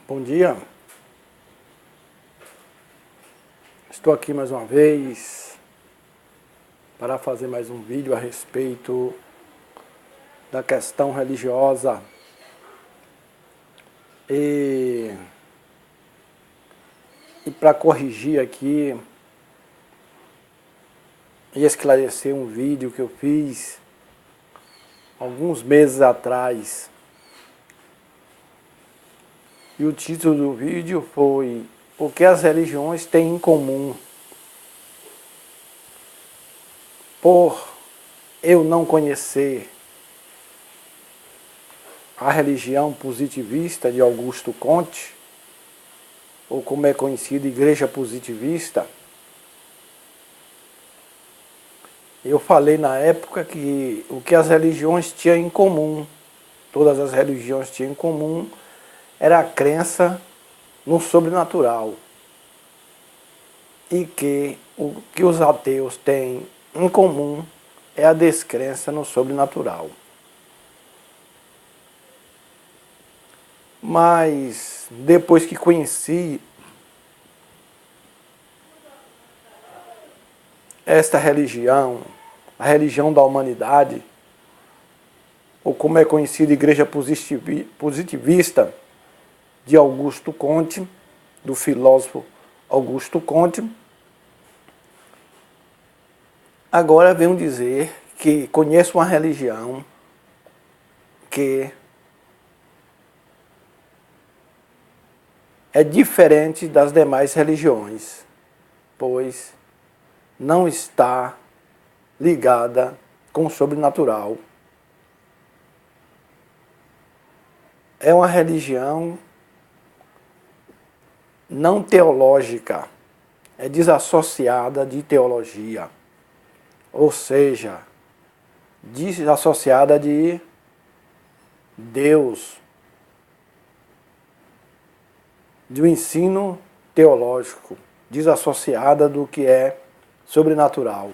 Bom dia, estou aqui mais uma vez para fazer mais um vídeo a respeito da questão religiosa e para corrigir aqui e esclarecer um vídeo que eu fiz alguns meses atrás. E o título do vídeo foi O que as religiões têm em comum. Por eu não conhecer a religião positivista de Augusto Comte, ou como é conhecida, Igreja Positivista, eu falei na época que o que as religiões tinham em comum, todas as religiões tinham em comum, era a crença no sobrenatural. E que o que os ateus têm em comum é a descrença no sobrenatural. Mas depois que conheci esta religião, a religião da humanidade, ou como é conhecida, Igreja Positivista de Augusto Comte, do filósofo Augusto Comte, agora venho dizer que conheço uma religião que é diferente das demais religiões, pois não está ligada com o sobrenatural. É uma religião não teológica, é desassociada de teologia, ou seja, desassociada de Deus, do ensino teológico, desassociada do que é sobrenatural.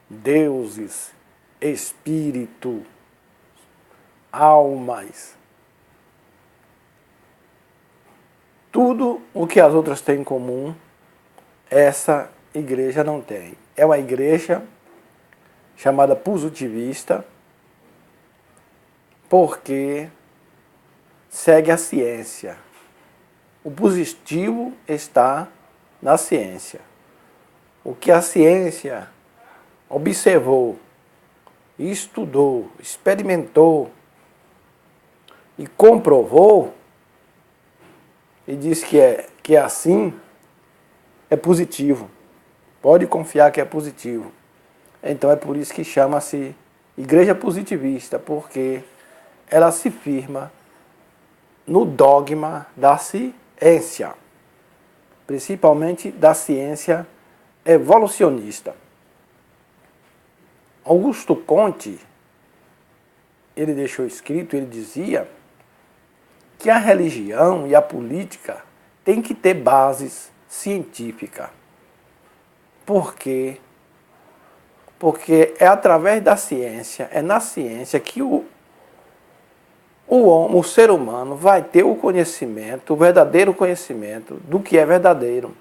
Deuses, espírito, almas, tudo o que as outras têm em comum, essa igreja não tem. É uma igreja chamada positivista, porque segue a ciência. O positivo está na ciência. O que a ciência observou, estudou, experimentou e comprovou, e diz que é assim, é positivo. Pode confiar que é positivo. Então é por isso que chama-se Igreja Positivista, porque ela se firma no dogma da ciência, principalmente da ciência evolucionista. Augusto Comte, ele deixou escrito, ele dizia que a religião e a política têm que ter bases científicas. Por quê? Porque é através da ciência, é na ciência que o ser humano vai ter o conhecimento, o verdadeiro conhecimento do que é verdadeiro,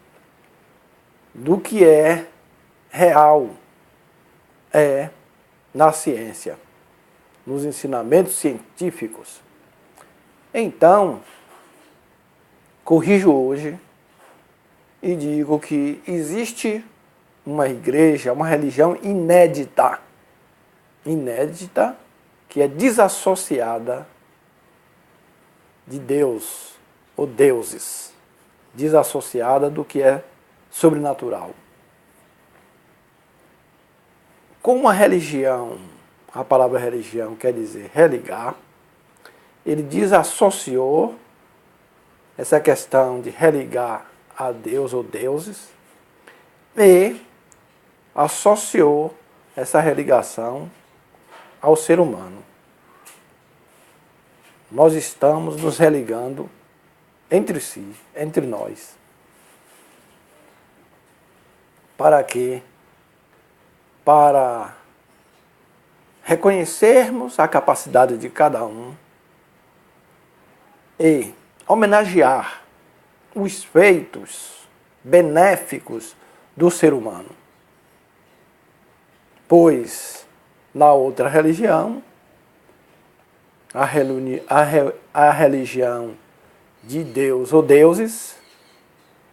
do que é real, é na ciência, nos ensinamentos científicos. Então, corrijo hoje e digo que existe uma igreja, uma religião inédita, que é desassociada de Deus ou deuses, desassociada do que é sobrenatural. Como a religião, a palavra religião quer dizer religar, ele desassociou essa questão de religar a Deus ou deuses e associou essa religação ao ser humano. Nós estamos nos religando entre si, entre nós. Para quê? Para reconhecermos a capacidade de cada um e homenagear os feitos benéficos do ser humano. Pois, na outra religião, a religião de Deus ou deuses,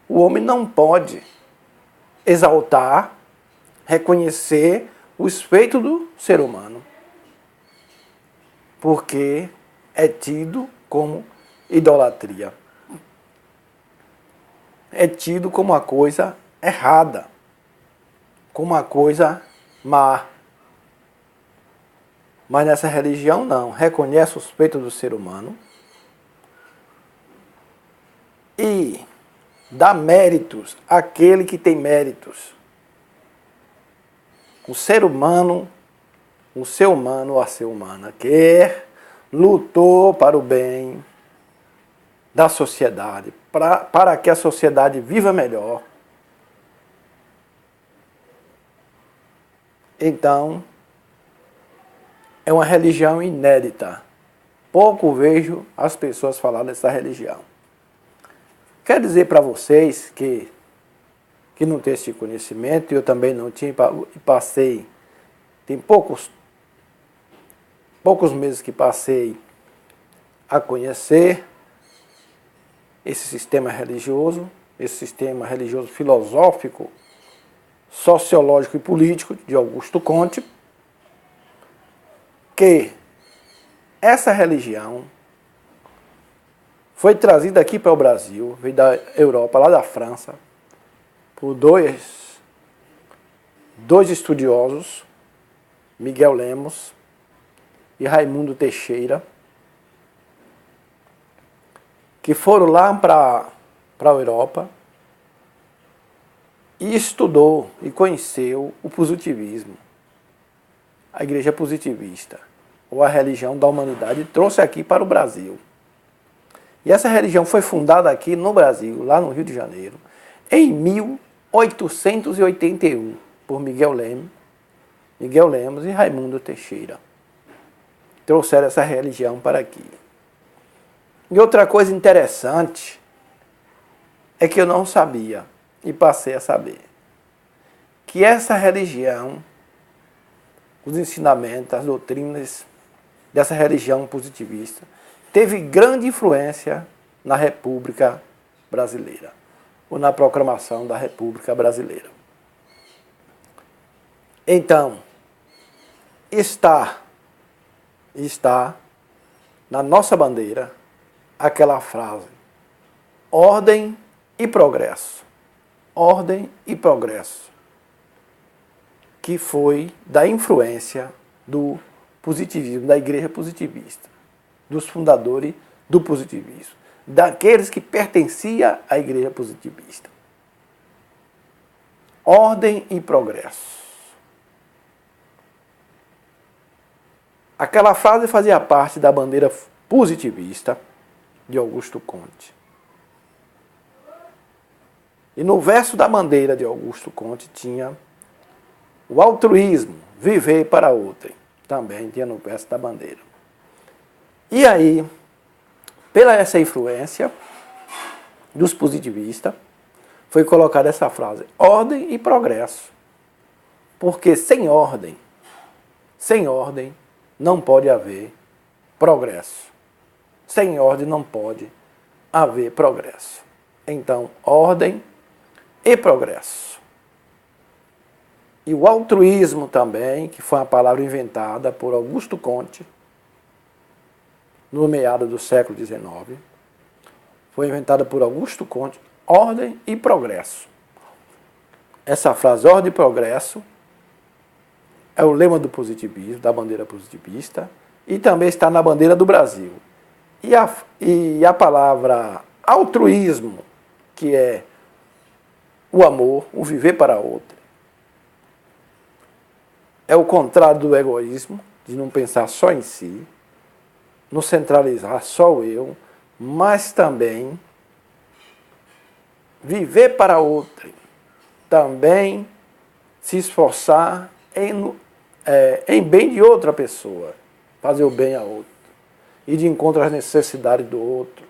o homem não pode exaltar, reconhecer os feitos do ser humano, porque é tido como idolatria. É tido como uma coisa errada, como uma coisa má. Mas nessa religião não, reconhece os feitos do ser humano e dá méritos àquele que tem méritos. O ser humano, o ser humano ou a ser humana que lutou para o bem da sociedade, para que a sociedade viva melhor. Então, é uma religião inédita. Pouco vejo as pessoas falar dessa religião. Quero dizer para vocês que não tem esse conhecimento, e eu também não tinha, e passei, tem poucos meses que passei a conhecer esse sistema religioso filosófico, sociológico e político de Augusto Comte, que essa religião foi trazida aqui para o Brasil, veio da Europa, lá da França, por dois estudiosos, Miguel Lemos e Raimundo Teixeira, que foram lá para a Europa e estudou e conheceu o positivismo, a igreja positivista, ou a religião da humanidade, e trouxe aqui para o Brasil. E essa religião foi fundada aqui no Brasil, lá no Rio de Janeiro, em 1881, por Miguel Lemos e Raimundo Teixeira. Trouxeram essa religião para aqui. E outra coisa interessante é que eu não sabia, e passei a saber, que essa religião, os ensinamentos, as doutrinas dessa religião positivista, teve grande influência na República Brasileira, ou na proclamação da República Brasileira. Então, está na nossa bandeira aquela frase: ordem e progresso. Ordem e progresso. Que foi da influência do positivismo, da igreja positivista, dos fundadores do positivismo, daqueles que pertenciam à igreja positivista. Ordem e progresso. Aquela frase fazia parte da bandeira positivista de Augusto Comte. E no verso da bandeira de Augusto Comte tinha o altruísmo, viver para outrem. Também tinha no verso da bandeira. E aí, pela essa influência dos positivistas, foi colocada essa frase: ordem e progresso. Porque sem ordem não pode haver progresso. Sem ordem não pode haver progresso. Então, ordem e progresso. E o altruísmo também, que foi uma palavra inventada por Augusto Comte, no meado do século XIX, foi inventada por Augusto Comte, ordem e progresso. Essa frase, ordem e progresso, é o lema do positivismo, da bandeira positivista, e também está na bandeira do Brasil. E a palavra altruísmo, que é o amor, o viver para outro, é o contrário do egoísmo, de não pensar só em si, não centralizar só eu, mas também viver para outro, também se esforçar em bem de outra pessoa, fazer o bem a outro, ir de encontro às necessidades do outro,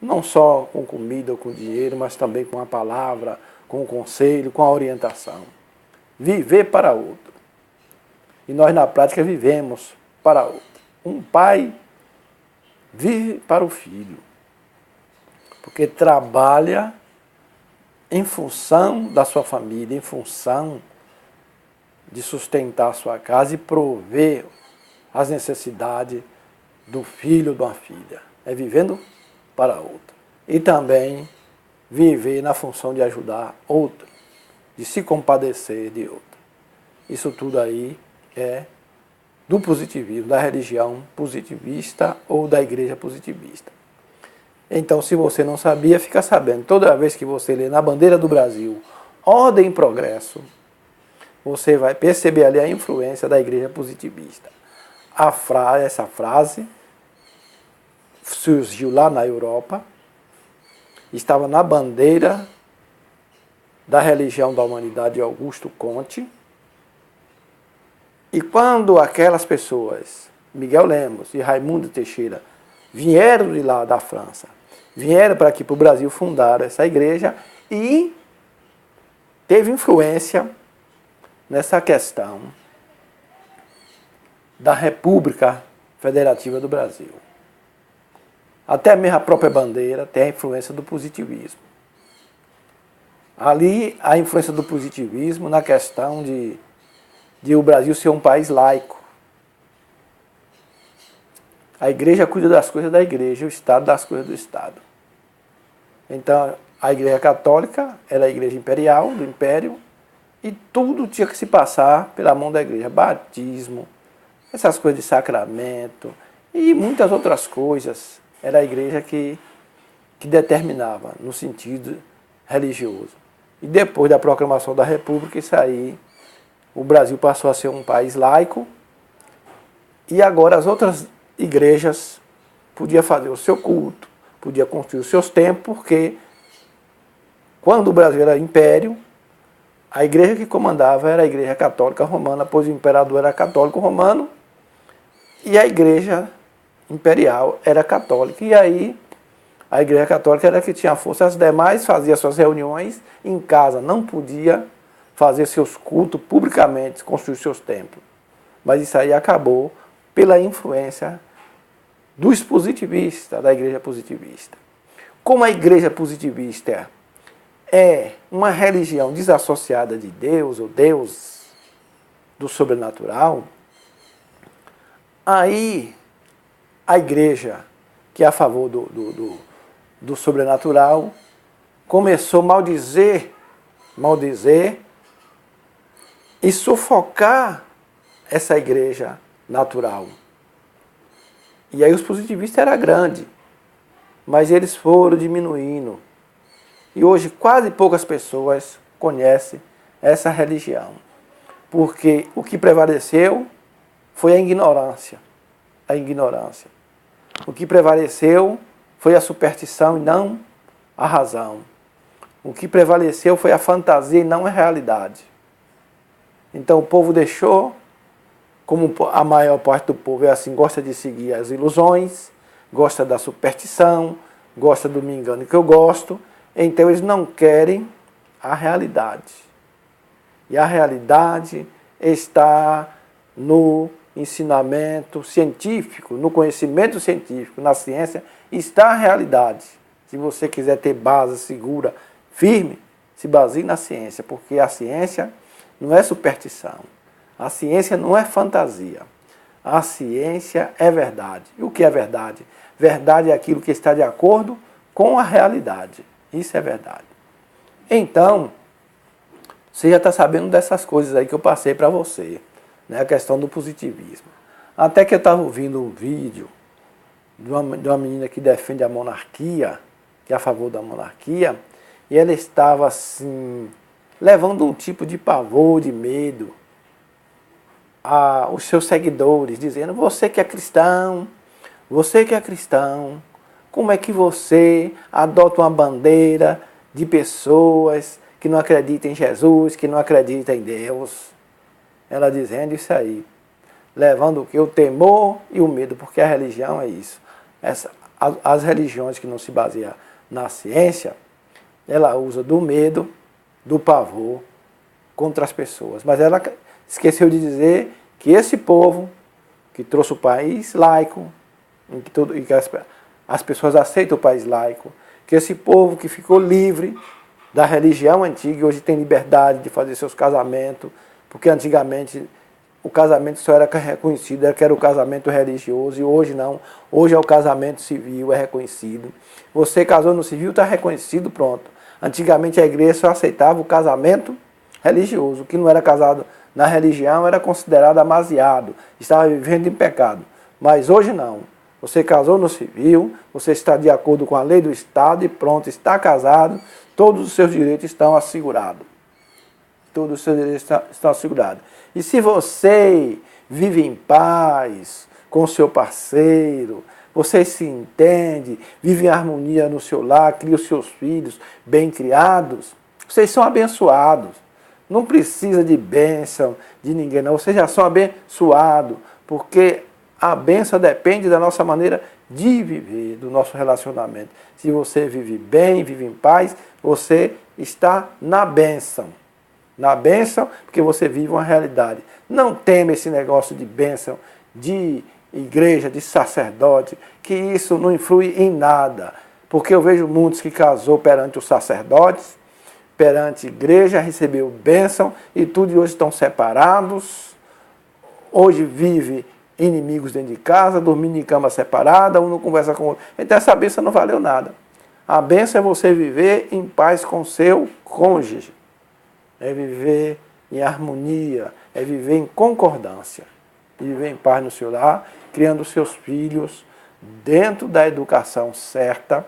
não só com comida ou com dinheiro, mas também com a palavra, com o conselho, com a orientação. Viver para outro. E nós, na prática, vivemos para outro. Um pai vive para o filho, porque trabalha em função da sua família, em função de sustentar a sua casa e prover as necessidades do filho ou da filha. É vivendo para outro. E também viver na função de ajudar outro, de se compadecer de outro. Isso tudo aí é do positivismo, da religião positivista ou da igreja positivista. Então, se você não sabia, fica sabendo. Toda vez que você lê na bandeira do Brasil, ordem e progresso, você vai perceber ali a influência da igreja positivista. Essa frase surgiu lá na Europa, estava na bandeira da religião da humanidade de Augusto Comte. E quando aquelas pessoas, Miguel Lemos e Raimundo Teixeira, vieram de lá da França, vieram para aqui para o Brasil, fundaram essa igreja e teve influência nessa questão da República Federativa do Brasil. Até mesmo a própria bandeira tem a influência do positivismo. Ali, a influência do positivismo na questão de o Brasil ser um país laico. A igreja cuida das coisas da igreja, o Estado das coisas do Estado. Então, a igreja católica era a igreja imperial, do império, e tudo tinha que se passar pela mão da igreja. Batismo, essas coisas de sacramento e muitas outras coisas. Era a igreja que determinava no sentido religioso. E depois da proclamação da República, isso aí, o Brasil passou a ser um país laico e agora as outras igrejas podiam fazer o seu culto, podiam construir os seus templos, porque quando o Brasil era império, a igreja que comandava era a igreja católica romana, pois o imperador era católico romano e a igreja imperial era católica. E aí a igreja católica era que tinha força, as demais faziam suas reuniões em casa, não podia fazer seus cultos publicamente, construir seus templos. Mas isso aí acabou pela influência dos positivistas, da igreja positivista. Como a igreja positivista é uma religião desassociada de Deus, ou Deus do sobrenatural, aí a igreja que é a favor do sobrenatural começou a maldizer e sufocar essa igreja natural. E aí os positivistas eram grandes, mas eles foram diminuindo. E hoje quase poucas pessoas conhecem essa religião, porque o que prevaleceu foi a ignorância. A ignorância. O que prevaleceu foi a superstição e não a razão. O que prevaleceu foi a fantasia e não a realidade. Então o povo deixou, como a maior parte do povo é assim, gosta de seguir as ilusões, gosta da superstição, gosta do me engano que eu gosto, então eles não querem a realidade. E a realidade está no ensinamento científico, no conhecimento científico, na ciência, está a realidade. Se você quiser ter base segura, firme, se baseie na ciência, porque a ciência não é superstição. A ciência não é fantasia. A ciência é verdade. E o que é verdade? Verdade é aquilo que está de acordo com a realidade. Isso é verdade. Então, você já está sabendo dessas coisas aí que eu passei para você, né? A questão do positivismo. Até que eu estava ouvindo um vídeo de uma menina que defende a monarquia, que é a favor da monarquia, e ela estava assim, levando um tipo de pavor, de medo aos seus seguidores, dizendo: você que é cristão, como é que você adota uma bandeira de pessoas que não acreditam em Jesus, que não acreditam em Deus? Ela dizendo isso aí, levando o que? O temor e o medo, porque a religião é isso. as religiões que não se baseiam na ciência, ela usa do medo, do pavor contra as pessoas. Mas ela esqueceu de dizer que esse povo que trouxe o país laico, em que as pessoas aceitam o país laico, que esse povo que ficou livre da religião antiga e hoje tem liberdade de fazer seus casamentos, porque antigamente o casamento só era reconhecido, era o casamento religioso, e hoje não. Hoje é o casamento civil, é reconhecido. Você casou no civil, está reconhecido, pronto. Antigamente a igreja só aceitava o casamento religioso. O que não era casado na religião era considerado amasiado, estava vivendo em pecado. Mas hoje não. Você casou no civil, você está de acordo com a lei do Estado e pronto, está casado, todos os seus direitos estão assegurados. Todos os seus direitos estão assegurados. E se você vive em paz com o seu parceiro, você se entende, vive em harmonia no seu lar, cria os seus filhos bem criados, vocês são abençoados. Não precisa de bênção de ninguém, não. Vocês já são abençoados, porque a bênção depende da nossa maneira de viver, do nosso relacionamento. Se você vive bem, vive em paz, você está na bênção. Na bênção, porque você vive uma realidade. Não teme esse negócio de bênção, de igreja, de sacerdote, que isso não influi em nada. Porque eu vejo muitos que casou perante os sacerdotes, perante a igreja, recebeu bênção, e tudo e hoje estão separados. Hoje vive inimigos dentro de casa, dormindo em cama separada, um não conversa com o outro. Então essa bênção não valeu nada. A bênção é você viver em paz com seu cônjuge. É viver em harmonia, é viver em concordância. Viver em paz no seu lar, criando seus filhos dentro da educação certa,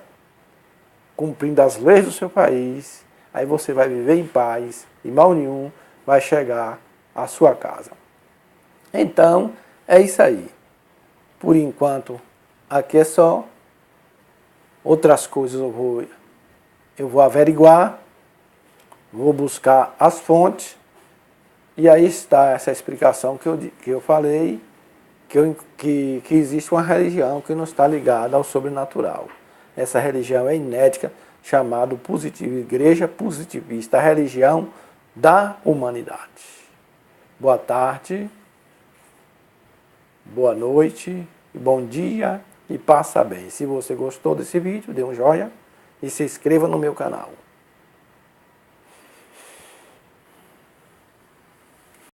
cumprindo as leis do seu país. Aí você vai viver em paz e mal nenhum vai chegar à sua casa. Então, é isso aí. Por enquanto, aqui é só. Outras coisas eu vou averiguar, vou buscar as fontes, e aí está essa explicação que eu falei, que existe uma religião que não está ligada ao sobrenatural. Essa religião é inédita, chamada Igreja Positivista, a religião da humanidade. Boa tarde, boa noite, bom dia e passa bem. Se você gostou desse vídeo, dê um joinha e se inscreva no meu canal.